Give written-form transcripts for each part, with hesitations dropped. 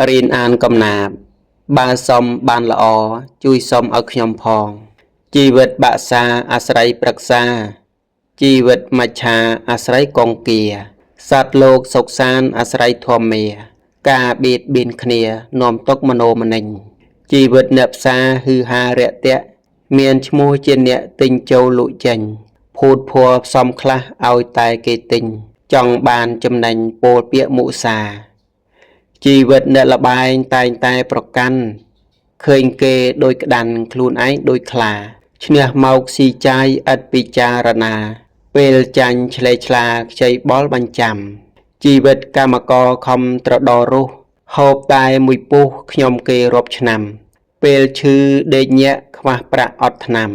រៀនអានកំណាព្យបើសុំបានល្អជួយសុំឲ្យខ្ញុំផងជីវិតបាក់សាអាស្រ័យប្រឹក្សាជីវិតមច្ឆាអាស្រ័យកង្គាសត្វលោកសុខសាន្តអាស្រ័យធម្មាការបៀតបៀនគ្នានាំទុកមโนមនិញជីវិតអ្នកផ្សារហឺហារាក់ទាក់មានឈ្មោះជាអ្នកទិញចូលលក់ចេញភូតភ័រផ្សំខ្លះឲ្យតែគេទិញចង់បានចំណេញពោលពាក្យមុសាជីវិតអ្នកលបែងតែងតែប្រកាន់ឃើញគេដោយក្តាន់ខ្លួនឯងដូចខ្លាឈ្នះមកស៊ីចាយឥតពិចារណាពេលចាញ់ឆ្លេឆ្លាខ្ចីបលបញ្ចាំជីវិតកម្មករខំត្រដររស់ហូបតែមួយពុះខ្ញុំគេរាប់ឆ្នាំពេលឈឺដេកញាក់ខ្វះប្រាក់អត់ថ្នាំ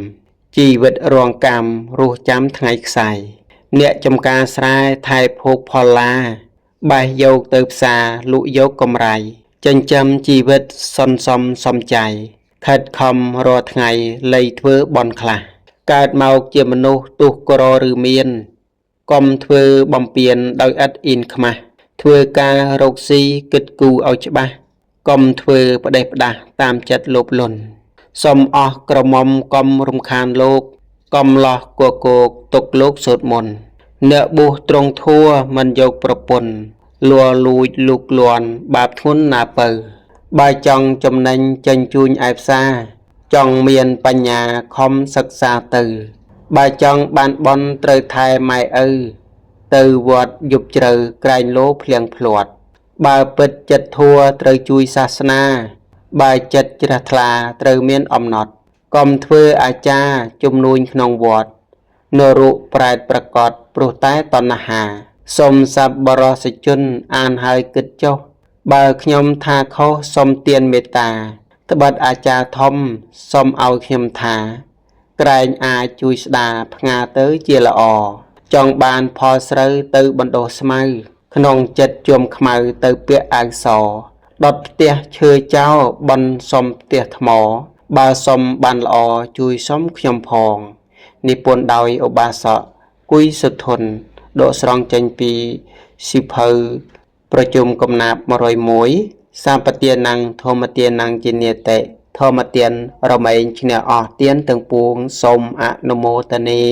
ជីវិតរងកម្មរស់ចាំថ្ងៃខ្សែអ្នកចំការស្រែថែភោគផល្លាបេះយកទៅផ្សារលក់យកកម្រៃចិញ្ចឹមជីវិតសន្សំសំចៃខិតខំរាល់ថ្ងៃលៃធ្វើបន់ខ្លះកើតមកជាមនុស្សទោះក្រឬមានកុំធ្វើបំពេញដោយឥតអ៊ីនខ្មាស់ធ្វើការរកស៊ីគិតគូរឲ្យច្បាស់កុំធ្វើផ្ដេសផ្ដាស់តាមចិត្តលោភលន់សុំអស់ក្រមុំកុំរំខានលោកកុំលោះគគោកទុកលោកសូត្រមន្តអ្នកបួសត្រង់ធัวមិនយកប្រពន្ធលួលួចលូកលាន់បាបធ្ងន់ណាពៅបើចង់ចំណេញចេញជួញឯផ្សារចង់មានបញ្ញាខំសិក្សាទៅបើចង់បានបន់ត្រូវថែម៉ែឪទៅវត្តយប់ជ្រៅក្រែងលោភ្លៀងភ្លាត់បើពិតចិត្តធัวត្រូវជួយសាសនាបើចិត្តជ្រះថ្លាត្រូវមានអំណត់កុំធ្វើអាចារ្យជំនួញក្នុងវត្តនរុប្រែតប្រកបព្រោះតែតណ្ហាសូមសប្បុរសជនអានហើយគិតចុះបើខ្ញុំថាខុសសូមទានមេត្តាត្បិតអាចារ្យធំសូមឲ្យខ្ញុំថាក្រែងអាចជួយស្ដារផ្ងាទៅជាល្អចង់បានផលស្រូវទៅបណ្ដុះស្មៅក្នុងចិត្តជុំខ្មៅទៅពាក់អាវសដុតផ្ទះឈើចោលបន់សុំផ្ទះថ្មបើសុំបានល្អជួយសុំខ្ញុំផងនិពន្ធដោយឧបាសកគុយសុធនដកស្រង់ចេញពីសៀវភៅប្រជុំកំណាព្យ101សម្បទានังធម្មទានังជានិតិធម្មទានរមែងឈ្នះអស់ទានទាំងពួងសូមអនុមោទនា